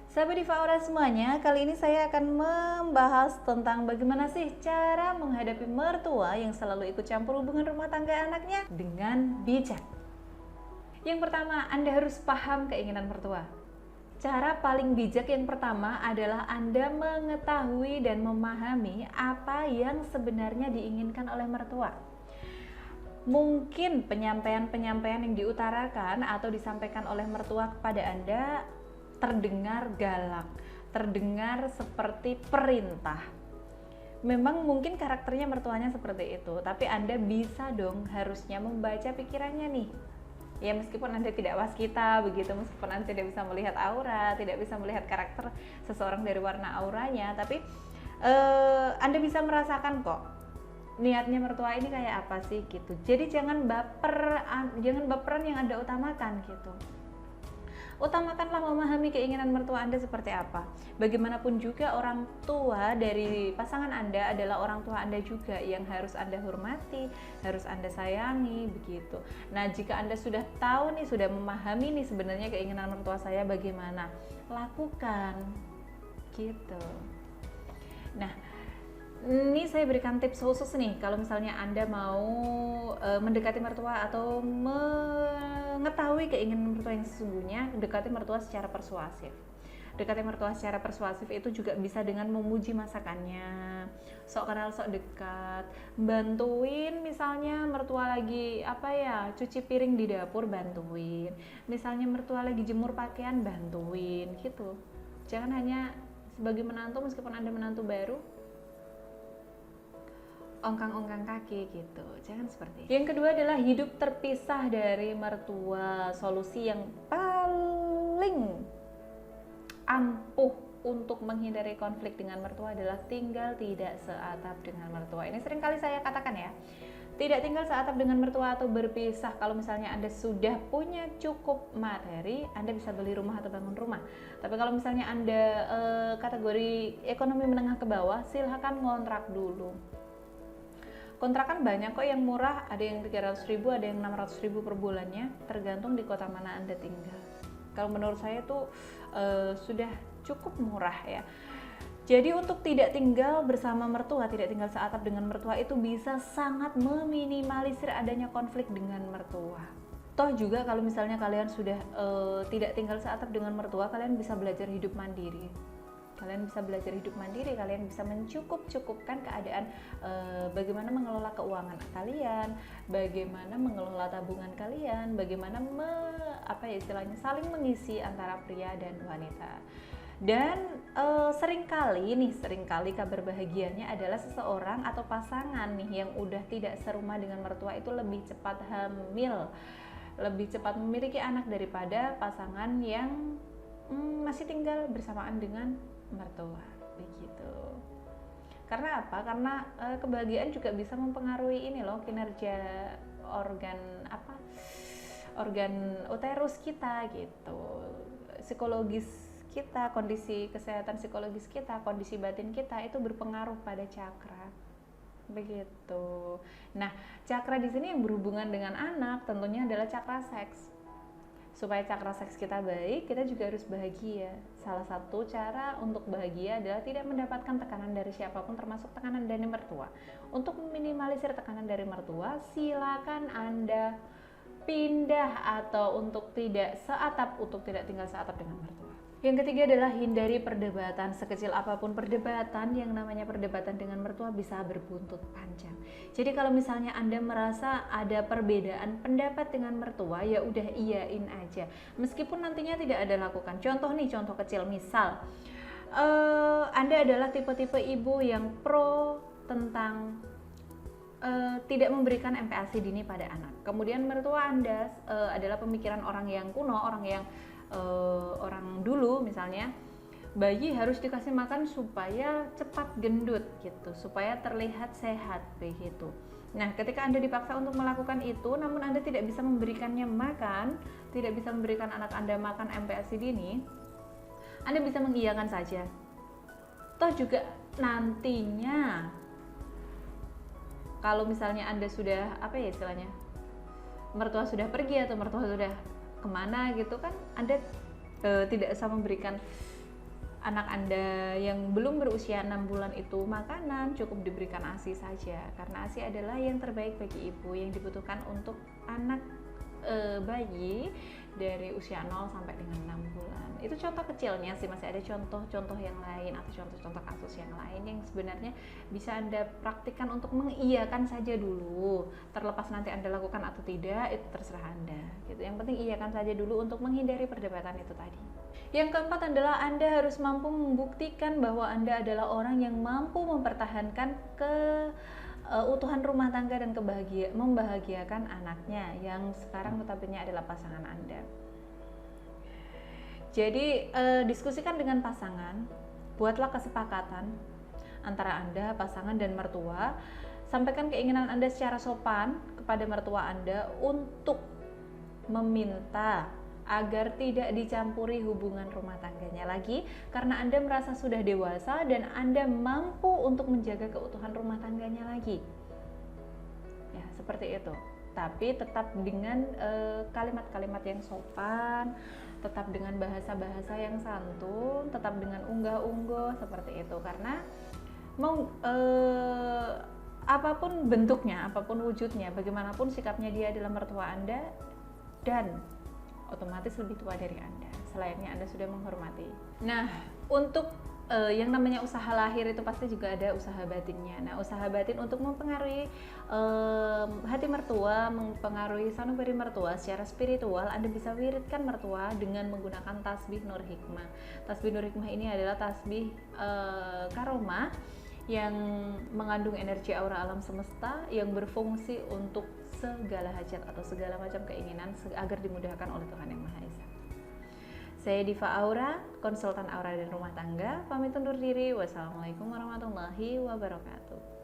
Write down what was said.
Sahabat Diva Aura semuanya, kali ini saya akan membahas tentang bagaimana sih cara menghadapi mertua yang selalu ikut campur hubungan rumah tangga anaknya dengan bijak. Yang pertama, Anda harus paham keinginan mertua. Cara paling bijak yang pertama adalah Anda mengetahui dan memahami apa yang sebenarnya diinginkan oleh mertua. Mungkin penyampaian-penyampaian yang diutarakan atau disampaikan oleh mertua kepada Anda terdengar galak, terdengar seperti perintah. Memang mungkin karakternya mertuanya seperti itu, tapi Anda bisa dong harusnya membaca pikirannya nih. Ya meskipun Anda tidak waskita begitu, meskipun Anda tidak bisa melihat aura, tidak bisa melihat karakter seseorang dari warna auranya, tapi Anda bisa merasakan kok niatnya mertua ini kayak apa sih gitu. Jadi jangan baperan yang Anda utamakan gitu. Utamakanlah memahami keinginan mertua Anda seperti apa. Bagaimanapun juga orang tua dari pasangan Anda adalah orang tua Anda juga yang harus Anda hormati, harus Anda sayangi begitu. Nah, jika Anda sudah tahu nih, sudah memahami nih sebenarnya keinginan mertua saya bagaimana, lakukan gitu. Nah, ini saya berikan tips khusus nih kalau misalnya Anda mau mendekati mertua atau mengetahui keinginan mertua yang sesungguhnya, dekati mertua secara persuasif. Dekati mertua secara persuasif itu juga bisa dengan memuji masakannya, sok kenal sok dekat, bantuin misalnya mertua lagi cuci piring di dapur, bantuin. Misalnya mertua lagi jemur pakaian, bantuin gitu. Jangan hanya sebagai menantu, meskipun Anda menantu baru, ongkang-ongkang kaki gitu, jangan seperti itu. Yang kedua adalah hidup terpisah dari mertua. Solusi yang paling ampuh untuk menghindari konflik dengan mertua adalah tinggal tidak seatap dengan mertua. Ini sering kali saya katakan ya, tidak tinggal seatap dengan mertua atau berpisah. Kalau misalnya Anda sudah punya cukup materi, Anda bisa beli rumah atau bangun rumah. Tapi kalau misalnya Anda kategori ekonomi menengah ke bawah, silahkan ngontrak dulu. Kontrakan banyak kok yang murah, ada yang 300.000, ada yang 600.000 per bulannya, tergantung di kota mana Anda tinggal. Kalau menurut saya itu sudah cukup murah ya. Jadi untuk tidak tinggal bersama mertua, tidak tinggal seatap dengan mertua itu bisa sangat meminimalisir adanya konflik dengan mertua. Toh juga kalau misalnya kalian sudah tidak tinggal seatap dengan mertua, kalian bisa belajar hidup mandiri. Kalian bisa mencukup-cukupkan keadaan, bagaimana mengelola keuangan kalian, bagaimana mengelola tabungan kalian, bagaimana saling mengisi antara pria dan wanita. Dan seringkali kabar bahagianya adalah seseorang atau pasangan nih yang udah tidak serumah dengan mertua itu lebih cepat hamil, lebih cepat memiliki anak daripada pasangan yang masih tinggal bersamaan dengan mertua begitu. Karena apa? Karena kebahagiaan juga bisa mempengaruhi kinerja organ uterus kita gitu, psikologis kita, kondisi kesehatan psikologis kita, kondisi batin kita itu berpengaruh pada cakra begitu. Nah, cakra di sini yang berhubungan dengan anak tentunya adalah cakra seks. Supaya cakra seks kita baik, kita juga harus bahagia. Salah satu cara untuk bahagia adalah tidak mendapatkan tekanan dari siapapun, termasuk tekanan dari mertua. Untuk meminimalisir tekanan dari mertua, silakan Anda pindah atau untuk tidak tinggal seatap dengan mertua. Yang ketiga adalah hindari perdebatan. Sekecil apapun perdebatan, yang namanya perdebatan dengan mertua bisa berbuntut panjang. Jadi kalau misalnya Anda merasa ada perbedaan pendapat dengan mertua, ya udah iyain aja. Meskipun nantinya tidak ada lakukan. Contoh kecil, misal Anda adalah tipe-tipe ibu yang pro tentang tidak memberikan MPASI dini pada anak. Kemudian mertua Anda adalah pemikiran orang yang kuno, orang dulu misalnya, bayi harus dikasih makan supaya cepat gendut gitu, supaya terlihat sehat begitu. Nah, ketika Anda dipaksa untuk melakukan itu, namun Anda tidak bisa memberikannya makan, tidak bisa memberikan anak Anda makan MPASI dini, Anda bisa mengiyakan saja. Toh juga nantinya kalau misalnya Anda sudah mertua sudah pergi atau mertua sudah kemana gitu kan, Anda tidak usah memberikan anak Anda yang belum berusia 6 bulan itu makanan, cukup diberikan ASI saja, karena ASI adalah yang terbaik bagi ibu yang dibutuhkan untuk anak bayi dari usia 0 sampai dengan 6 bulan. Itu contoh kecilnya sih, masih ada contoh-contoh yang lain atau contoh-contoh kasus yang lain yang sebenarnya bisa Anda praktikkan untuk mengiyakan saja dulu. Terlepas nanti Anda lakukan atau tidak, itu terserah Anda gitu. Yang penting iyakan saja dulu untuk menghindari perdebatan itu tadi. Yang keempat adalah Anda harus mampu membuktikan bahwa Anda adalah orang yang mampu mempertahankan keutuhan rumah tangga dan membahagiakan anaknya yang sekarang notabene adalah pasangan Anda. Jadi diskusikan dengan pasangan, buatlah kesepakatan antara Anda, pasangan dan mertua. Sampaikan keinginan Anda secara sopan kepada mertua Anda untuk meminta agar tidak dicampuri hubungan rumah tangganya lagi, karena Anda merasa sudah dewasa dan Anda mampu untuk menjaga keutuhan rumah tangganya lagi. Ya, seperti itu. Tapi tetap dengan kalimat-kalimat yang sopan, tetap dengan bahasa-bahasa yang santun, tetap dengan unggah-ungguh seperti itu, karena apapun bentuknya, apapun wujudnya, bagaimanapun sikapnya dia adalah mertua Anda dan otomatis lebih tua dari Anda, selayaknya Anda sudah menghormati. Nah, untuk yang namanya usaha lahir itu pasti juga ada usaha batinnya. Nah, usaha batin untuk mempengaruhi hati mertua, mempengaruhi sanubari mertua secara spiritual, Anda bisa wiridkan mertua dengan menggunakan tasbih Nur Hikmah. Tasbih Nur Hikmah ini adalah tasbih karomah yang mengandung energi aura alam semesta yang berfungsi untuk segala hajat atau segala macam keinginan agar dimudahkan oleh Tuhan Yang Maha Esa. Saya Diva Aura, konsultan aura dan rumah tangga, pamit undur diri. Wassalamualaikum warahmatullahi wabarakatuh.